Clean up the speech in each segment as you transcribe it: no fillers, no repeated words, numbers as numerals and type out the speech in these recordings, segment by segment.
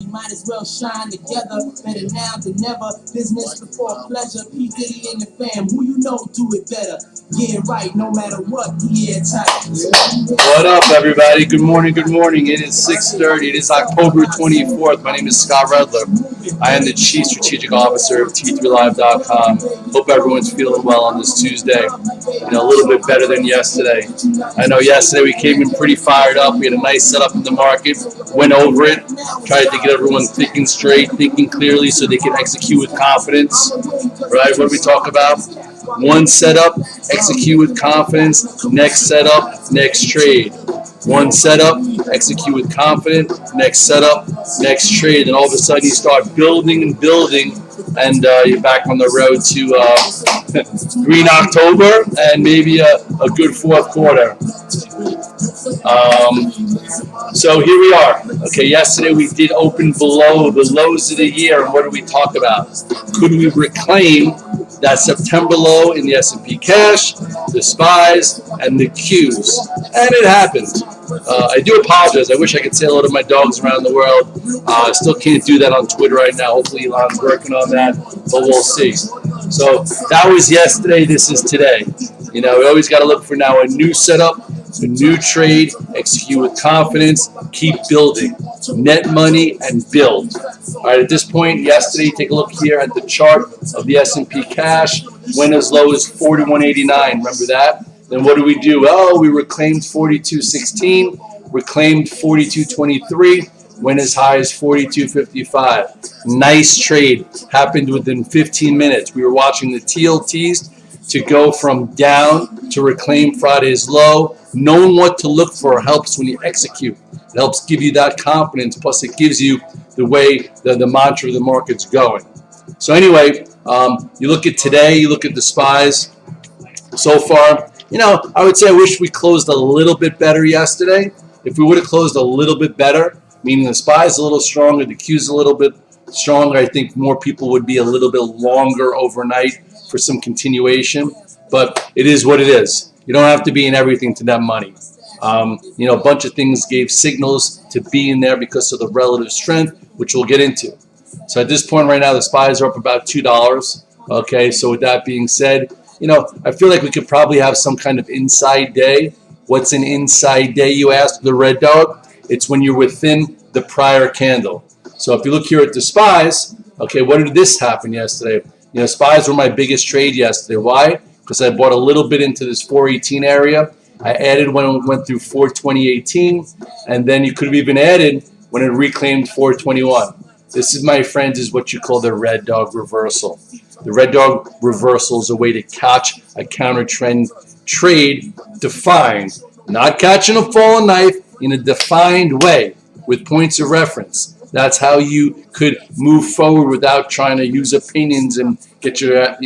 We might as well shine together. Better now than never. Business before pleasure. P. Diddy and the fam. Who you know do it better. Yeah, right. No matter what. Yeah, tight. What up, everybody? Good morning. Good morning. It is 6:30. It is October 24th. My name is Scott Redler. I am the Chief Strategic Officer of T3Live.com. Hope everyone's feeling well on this Tuesday. A little bit better than yesterday. I know yesterday we came in pretty fired up. We had a nice setup in the market. Went over it. Tried to get everyone thinking straight, thinking clearly so they can execute with confidence. Right? What do we talk about? One setup, execute with confidence. Next setup, next trade. One setup, execute with confidence. Next setup, next trade. And all of a sudden you start building and building, and you're back on the road to green October and maybe a good fourth quarter. So here we are. Okay, yesterday we did open below the lows of the year, and what did we talk about? Could we reclaim that September low in the S&P cash, the SPYs, and the Qs? And it happened. I do apologize. I wish I could say hello to my dogs around the world. I still can't do that on Twitter right now. Hopefully Elon's working on that, but we'll see. So that was yesterday. This is today. We always got to look for now a new setup, a new trade, execute with confidence, keep building. Net money and build. All right, at this point, yesterday, take a look here at the chart of the S&P cash. Went as low as 41.89. Remember that? Then what do we do? Oh, we reclaimed 42.16, reclaimed 42.23, went as high as 42.55. Nice trade. Happened within 15 minutes. We were watching the TLTs to go from down to reclaim Friday's low. Knowing what to look for helps when you execute. It helps give you that confidence, plus it gives you the way the mantra of the market's going. So anyway, you look at today, you look at the SPYs. So far, I would say I wish we closed a little bit better yesterday. If we would have closed a little bit better, meaning the SPY's a little stronger, the Q's a little bit stronger, I think more people would be a little bit longer overnight for some continuation. But it is what it is. You don't have to be in everything to net money. A bunch of things gave signals to be in there because of the relative strength, which we'll get into. So at this point right now, the SPYs are up about $2. Okay, so with that being said, I feel like we could probably have some kind of inside day. What's an inside day, you ask the Red Dog? It's when you're within the prior candle. So if you look here at the SPYs, okay, what did this happen yesterday? SPYs were my biggest trade yesterday. Why? Because I bought a little bit into this 418 area. I added when it went through 420.18, and then you could have even added when it reclaimed 421. This is, my friends, is what you call the Red Dog reversal. The Red Dog reversal is a way to catch a counter trend trade defined, not catching a falling knife, in a defined way with points of reference. That's how you could move forward without trying to use opinions and get your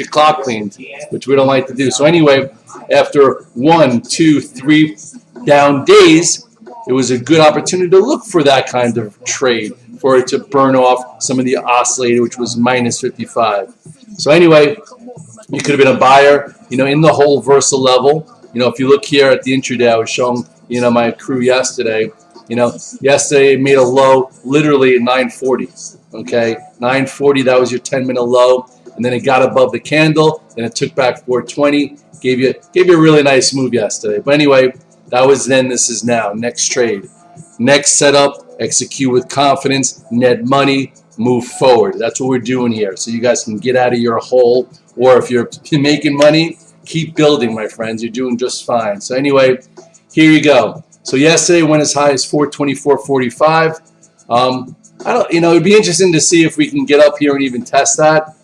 clock cleaned, which we don't like to do. So anyway, after 1, 2, 3 down days, it was a good opportunity to look for that kind of trade, for it to burn off some of the oscillator, which was minus 55. So anyway, you could have been a buyer, in the whole Versa level. If you look here at the intraday, I was showing, my crew yesterday. Yesterday it made a low literally at 940. Okay, 940, that was your 10-minute low, and then it got above the candle, then it took back 420, gave you a really nice move yesterday. But anyway, that was then, this is now. Next trade, next setup, execute with confidence, net money, move forward. That's what we're doing here, so you guys can get out of your hole, or if you're making money, keep building, my friends. You're doing just fine. So anyway, here you go. So yesterday went as high as 424.45. It'd be interesting to see if we can get up here and even test that.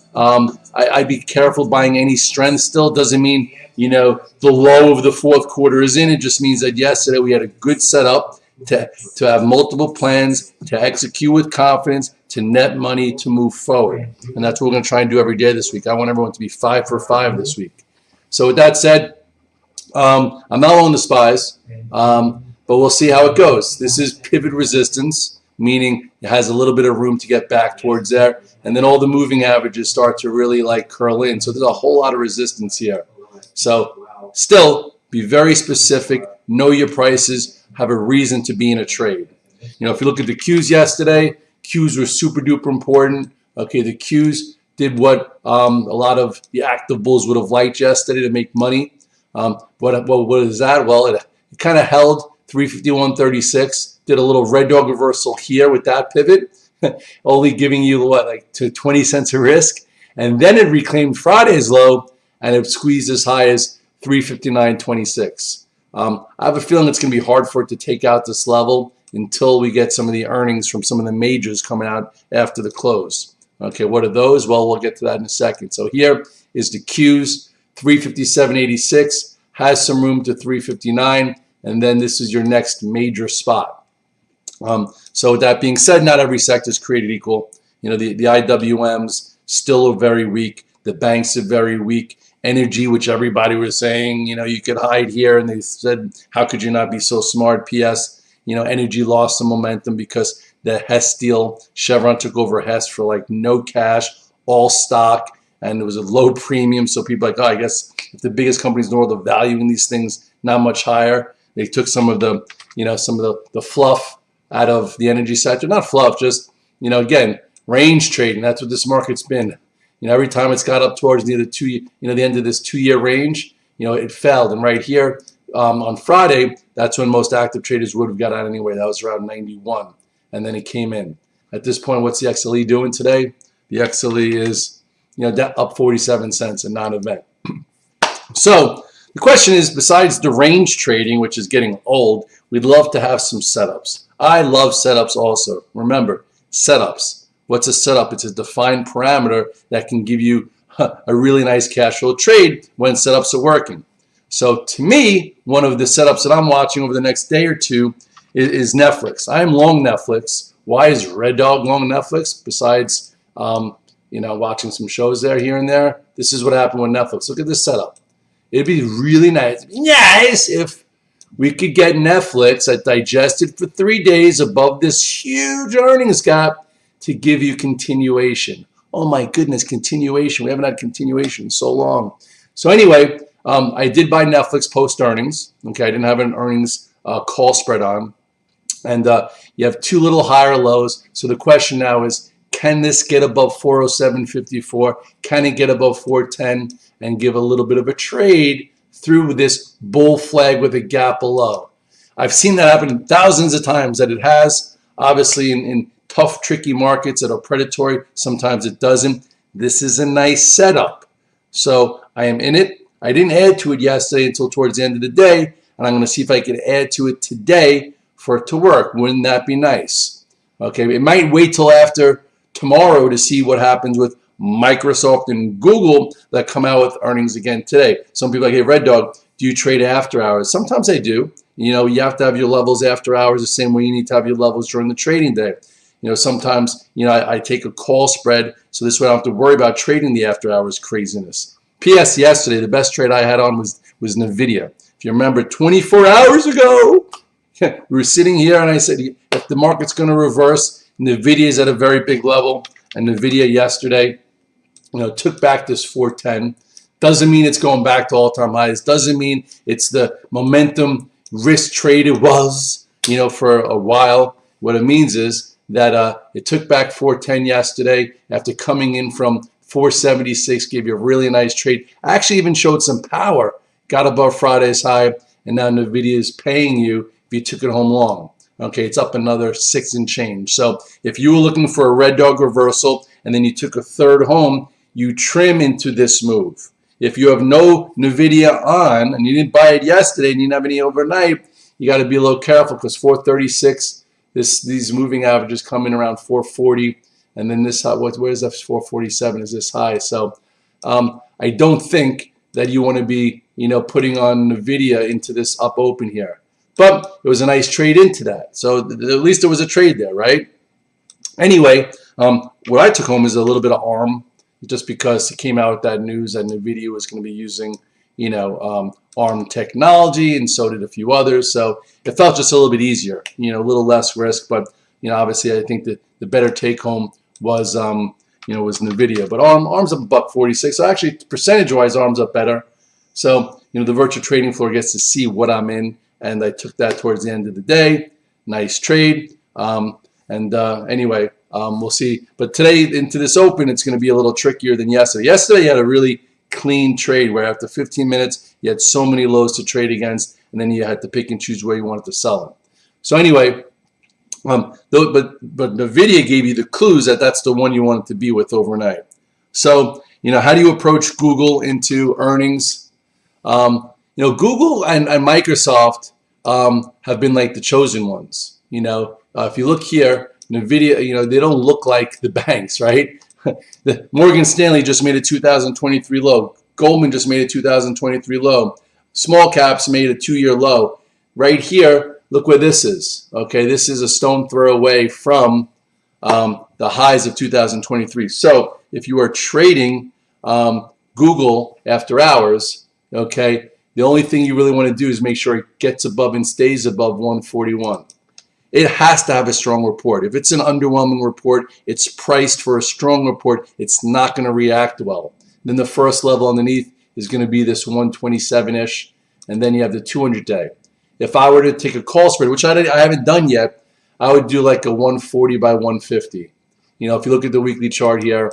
I'd be careful buying any strength still. Doesn't mean, the low of the fourth quarter is in. It just means that yesterday we had a good setup to have multiple plans, to execute with confidence, to net money, to move forward. And that's what we're going to try and do every day this week. I want everyone to be 5 for 5 this week. So with that said, I'm not on the SPYs. But we'll see how it goes. This is pivot resistance, meaning it has a little bit of room to get back towards there. And then all the moving averages start to really curl in. So there's a whole lot of resistance here. So still be very specific, know your prices, have a reason to be in a trade. If you look at the Qs yesterday, Qs were super duper important. Okay, the Qs did what a lot of the active bulls would have liked yesterday to make money. What is that? Well, it kind of held 351.36. Did a little red dog reversal here with that pivot, only giving you what, like to 20 cents a risk, and then it reclaimed Friday's low and it squeezed as high as 359.26. I have a feeling it's going to be hard for it to take out this level until we get some of the earnings from some of the majors coming out after the close. Okay, what are those? Well, we'll get to that in a second. So here is the Qs, 357.86, has some room to 359, and then this is your next major spot. So with that being said, not every sector is created equal. You know, the IWMs still are very weak. The banks are very weak. Energy, which everybody was saying, you know, you could hide here, and they said, how could you not be so smart? PS, you know, energy lost some momentum because the Hess deal, Chevron took over Hess for like no cash, all stock, and it was a low premium. So people are like, oh, I guess if the biggest companies know the value in these things not much higher, they took some of the, you know, some of the fluff out of the energy sector. Not fluff, just, you know, again, range trading. That's what this market's been. You know, every time it's got up towards the end of this 2-year range, you know, it fell. And right here on Friday, that's when most active traders would have got out anyway. That was around 91, and then it came in. At this point, what's the XLE doing today? The XLE is, you know, up 47 cents, a non-event. So the question is, besides the range trading, which is getting old, we'd love to have some setups. I love setups also. Remember, setups. What's a setup? It's a defined parameter that can give you a really nice cash flow trade when setups are working. So to me, one of the setups that I'm watching over the next day or two is Netflix. I'm long Netflix. Why is Red Dog long Netflix? Besides, you know, watching some shows there, here and there. This is what happened with Netflix. Look at this setup. It'd be really nice if we could get Netflix that digested for 3 days above this huge earnings gap to give you continuation. Oh my goodness, continuation. We haven't had continuation in so long. So anyway, I did buy Netflix post earnings. Okay, I didn't have an earnings call spread on. And you have two little higher lows. So the question now is, can this get above 407.54? Can it get above 410 and give a little bit of a trade through this bull flag with a gap below? I've seen that happen thousands of times that it has. Obviously in tough, tricky markets that are predatory, sometimes it doesn't. This is a nice setup. So I am in it. I didn't add to it yesterday until towards the end of the day, and I'm going to see if I can add to it today for it to work. Wouldn't that be nice? Okay, it might wait till after tomorrow to see what happens with Microsoft and Google that come out with earnings again today. Some people are like, hey, Red Dog, do you trade after hours? Sometimes I do. You know, you have to have your levels after hours the same way you need to have your levels during the trading day. You know, sometimes, you know, I take a call spread, so this way I don't have to worry about trading the after hours craziness. P.S. Yesterday, the best trade I had on was NVIDIA. If you remember, 24 hours ago, we were sitting here and I said, if the market's going to reverse, NVIDIA is at a very big level, and NVIDIA yesterday, you know, took back this 410. Doesn't mean it's going back to all-time highs. Doesn't mean it's the momentum risk trade it was, you know, for a while. What it means is that it took back 410 yesterday after coming in from 476, gave you a really nice trade. Actually even showed some power, got above Friday's high, and now NVIDIA is paying you if you took it home long. Okay, it's up another 6 and change. So if you were looking for a Red Dog reversal and then you took a third home, you trim into this move. If you have no NVIDIA on and you didn't buy it yesterday and you didn't have any overnight, you got to be a little careful because 436, these moving averages come in around 440, and then this high, where is that? 447 is this high. So I don't think that you want to be, you know, putting on NVIDIA into this up open here. But it was a nice trade into that. So at least there was a trade there, right? Anyway, what I took home is a little bit of ARM, just because it came out with that news that NVIDIA was going to be using, you know, ARM technology, and so did a few others. So it felt just a little bit easier, you know, a little less risk. But, you know, obviously I think that the better take home was, you know, was NVIDIA. But ARM's up $1.46. So actually, percentage-wise, ARM's up better. So, you know, the virtual trading floor gets to see what I'm in, and I took that towards the end of the day. Nice trade. Anyway, We'll see. But today into this open, it's going to be a little trickier than yesterday. Yesterday, you had a really clean trade where after 15 minutes, you had so many lows to trade against, and then you had to pick and choose where you wanted to sell them. So anyway, but NVIDIA gave you the clues that that's the one you wanted to be with overnight. So, how do you approach Google into earnings? Google and Microsoft have been like the chosen ones. If you look here, NVIDIA, they don't look like the banks, right? The Morgan Stanley just made a 2023 low. Goldman just made a 2023 low. Small caps made a 2-year low. Right here, look where this is. Okay, this is a stone throw away from the highs of 2023. So if you are trading Google after hours, okay, the only thing you really want to do is make sure it gets above and stays above 141. It has to have a strong report. If it's an underwhelming report, it's priced for a strong report, it's not going to react well. Then the first level underneath is going to be this 127-ish, and then you have the 200-day. If I were to take a call spread, which I haven't done yet, I would do like a 140 by 150. If you look at the weekly chart here,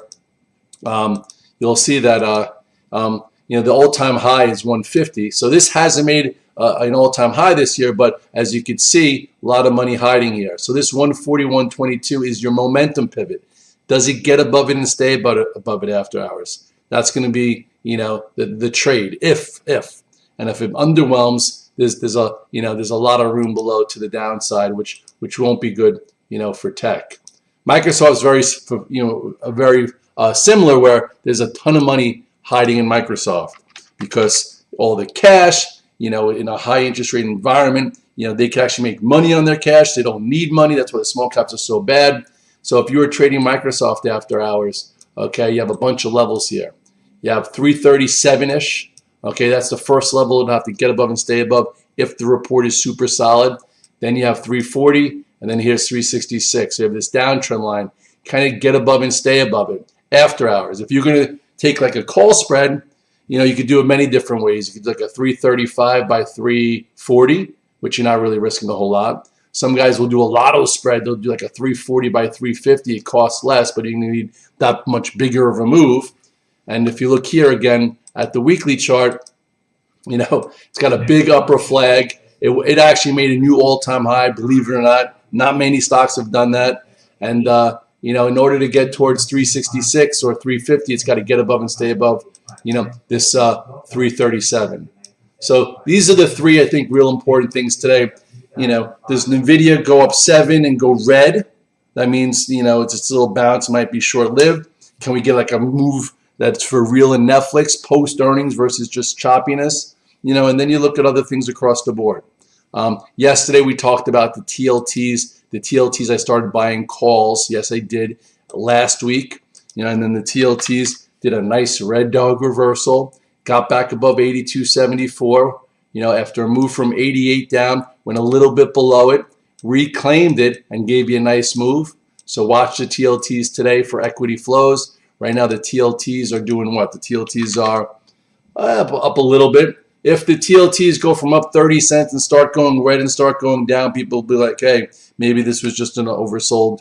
you'll see that the all-time high is 150. So this hasn't made an all-time high this year, but as you can see, a lot of money hiding here. So this 141.22 is your momentum pivot. Does it get above it and stay above it after hours? That's going to be, the trade. If and if it underwhelms, there's a lot of room below to the downside, which won't be good, for tech. Microsoft is very similar, where there's a ton of money hiding in Microsoft because all the cash. In a high interest rate environment, they can actually make money on their cash. They don't need money. That's why the small caps are so bad. So if you were trading Microsoft after hours, okay, you have a bunch of levels here. You have 337-ish. Okay, that's the first level it'll have to get above and stay above if the report is super solid. Then you have 340, and then here's 366. So you have this downtrend line. Kind of get above and stay above it after hours. If you're going to take like a call spread, you could do it many different ways. You could do like a 335 by 340, which you're not really risking a whole lot. Some guys will do a lotto spread. They'll do like a 340 by 350. It costs less, but you're going to need that much bigger of a move. And if you look here again at the weekly chart, it's got a big upper flag. It actually made a new all-time high, believe it or not. Not many stocks have done that. And, in order to get towards 366 or 350, it's got to get above and stay above this 337. So these are the three, I think, real important things today. Does NVIDIA go up 7 and go red? That means, it's just a little bounce, might be short-lived. Can we get like a move that's for real in Netflix, post-earnings versus just choppiness? And then you look at other things across the board. Yesterday we talked about the TLTs. The TLTs, I started buying calls. Yes, I did last week. And then the TLTs did a nice red dog reversal, got back above 82.74. After a move from 88 down, went a little bit below it, reclaimed it, and gave you a nice move. So watch the TLTs today for equity flows. Right now, the TLTs are doing what? The TLTs are up a little bit. If the TLTs go from up 30 cents and start going red and start going down, people will be like, hey, maybe this was just an oversold,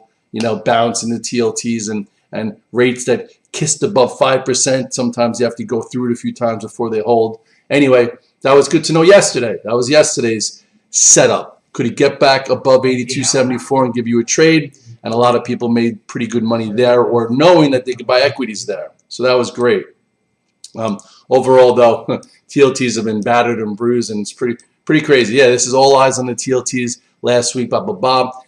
bounce in the TLTs and rates that kissed above 5%. Sometimes you have to go through it a few times before they hold. Anyway, that was good to know yesterday. That was yesterday's setup. Could he get back above 82.74 and give you a trade? And a lot of people made pretty good money there, or knowing that they could buy equities there. So that was great. Overall, though, TLTs have been battered and bruised, and it's pretty crazy. Yeah, this is all eyes on the TLTs last week.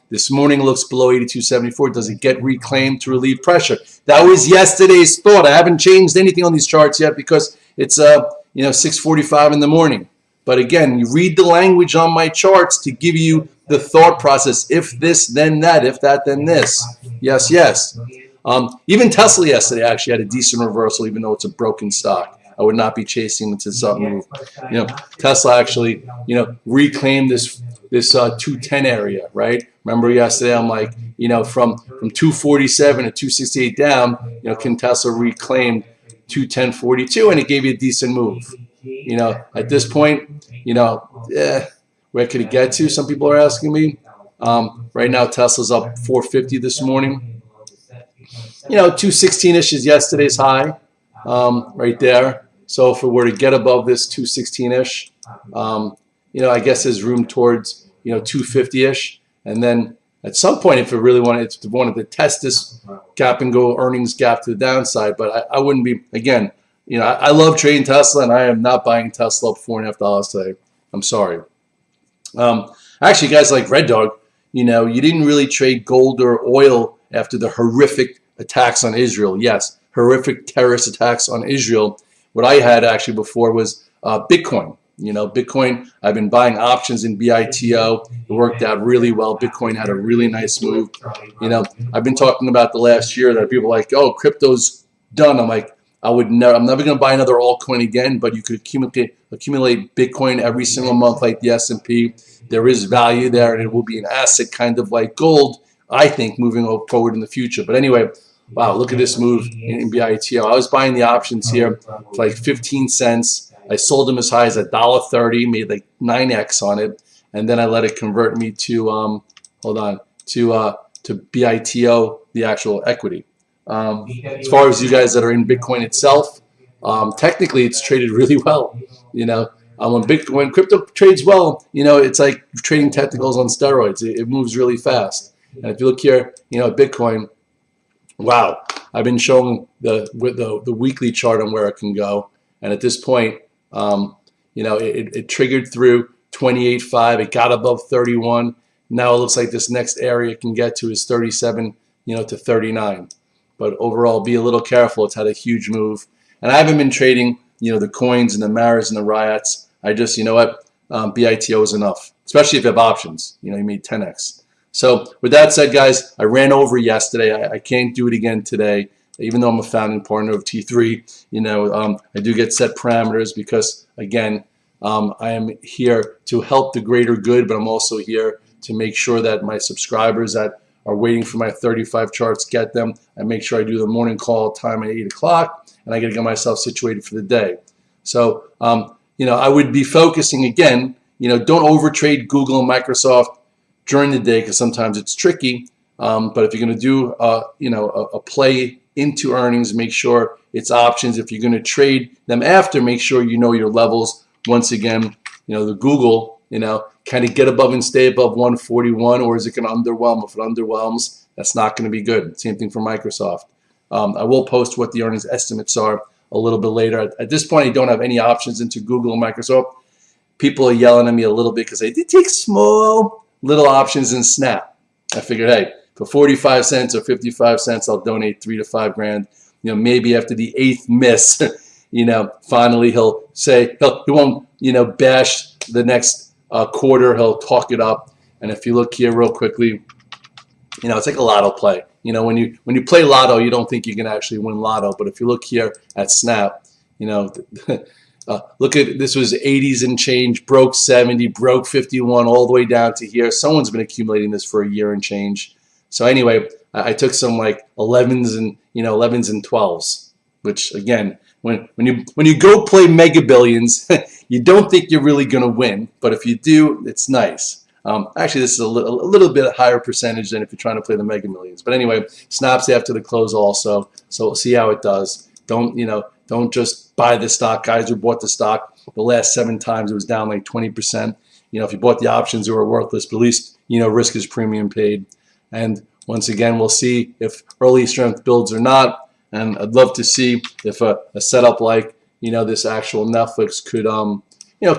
This morning looks below 82.74. Does it get reclaimed to relieve pressure? That was yesterday's thought. I haven't changed anything on these charts yet because it's 6:45 in the morning. But again, you read the language on my charts to give you the thought process. If this, then that. If that, then this. Yes, yes. Even Tesla yesterday actually had a decent reversal, even though it's a broken stock. I would not be chasing into something. Tesla actually, reclaimed this 210 area, right? Remember yesterday, I'm like, from 247 to 268 down, can Tesla reclaim 210.42, and it gave you a decent move. At this point, where could it get to? Some people are asking me. Right now, Tesla's up 450 this morning. 216-ish is yesterday's high, right there. So if it were to get above this 216-ish, I guess there's room towards 250-ish, and then at some point, if it really wanted to test this gap and go earnings gap to the downside, but I wouldn't be, again, I love trading Tesla, and I am not buying Tesla up $4.50 today. I'm sorry. Actually, guys like Red Dog, you didn't really trade gold or oil after the horrific attacks on Israel. Yes, horrific terrorist attacks on Israel. What I had actually before was Bitcoin. Bitcoin, I've been buying options in BITO. It worked out really well. Bitcoin had a really nice move. I've been talking about the last year that people are like, oh, crypto's done. I'm like, I'm never going to buy another altcoin again, but you could accumulate Bitcoin every single month like the S&P. There is value there, and it will be an asset kind of like gold, I think, moving forward in the future. But anyway, wow, look at this move in BITO. I was buying the options here for like 15 cents. I sold them as high as $1.30, made like 9x on it, and then I let it convert me to to BITO, the actual equity. As far as you guys that are in Bitcoin itself, technically it's traded really well. When crypto trades well, it's like trading technicals on steroids. It moves really fast. And if you look here, at Bitcoin, wow, I've been showing the weekly chart on where it can go, and at this point, it triggered through 28.5. It got above 31. Now it looks like this next area it can get to is 37, to 39. But overall, be a little careful. It's had a huge move. And I haven't been trading, the coins and the Maras and the Riots. I just, BITO is enough, especially if you have options. You made 10x. So with that said, guys, I ran over yesterday. I can't do it again today. Even though I'm a founding partner of T3, I do get set parameters because, again, I am here to help the greater good, but I'm also here to make sure that my subscribers that are waiting for my 35 charts get them. I make sure I do the morning call time at 8 o'clock, and I got to get myself situated for the day. So, I would be focusing, again, don't overtrade Google and Microsoft during the day because sometimes it's tricky. But if you're going to do, a play into earnings, make sure it's options. If you're going to trade them after, make sure you know your levels. Once again, the Google, kind of get above and stay above 141, or is it going to underwhelm? If it underwhelms, that's not going to be good. Same thing for Microsoft. I will post what the earnings estimates are a little bit later. At this point, I don't have any options into Google and Microsoft. People are yelling at me a little bit because I did take small little options in Snap. I figured, hey, for 45 cents or 55 cents, I'll donate $3 to $5 grand. Maybe after the 8th miss, finally he'll say he won't, bash the next quarter. He'll talk it up. And if you look here real quickly, it's like a lotto play. When you play lotto, you don't think you can actually win lotto. But if you look here at Snap, look at this was 80s and change, broke 70, broke 51, all the way down to here. Someone's been accumulating this for a year and change. So anyway, I took some like 11s and 12s, which again, when you go play Mega Billions, you don't think you're really going to win, but if you do, it's nice. Actually, this is a little bit higher percentage than if you're trying to play the Mega Millions. But anyway, Snaps after the close also, so we'll see how it does. Don't just buy the stock. Guys who bought the stock the last 7 times, it was down like 20%. If you bought the options, they were worthless, but at least risk is premium paid. And once again, we'll see if early strength builds or not. And I'd love to see if a setup like, this actual Netflix could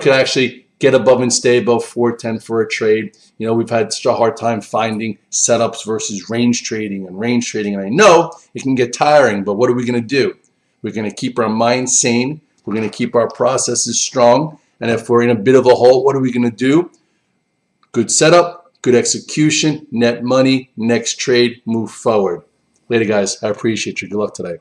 actually get above and stay above 410 for a trade. We've had such a hard time finding setups versus range trading. And I know it can get tiring, but what are we going to do? We're going to keep our mind sane. We're going to keep our processes strong. And if we're in a bit of a hole, what are we going to do? Good setup. Good execution, net money, next trade, move forward. Later, guys. I appreciate you. Good luck today.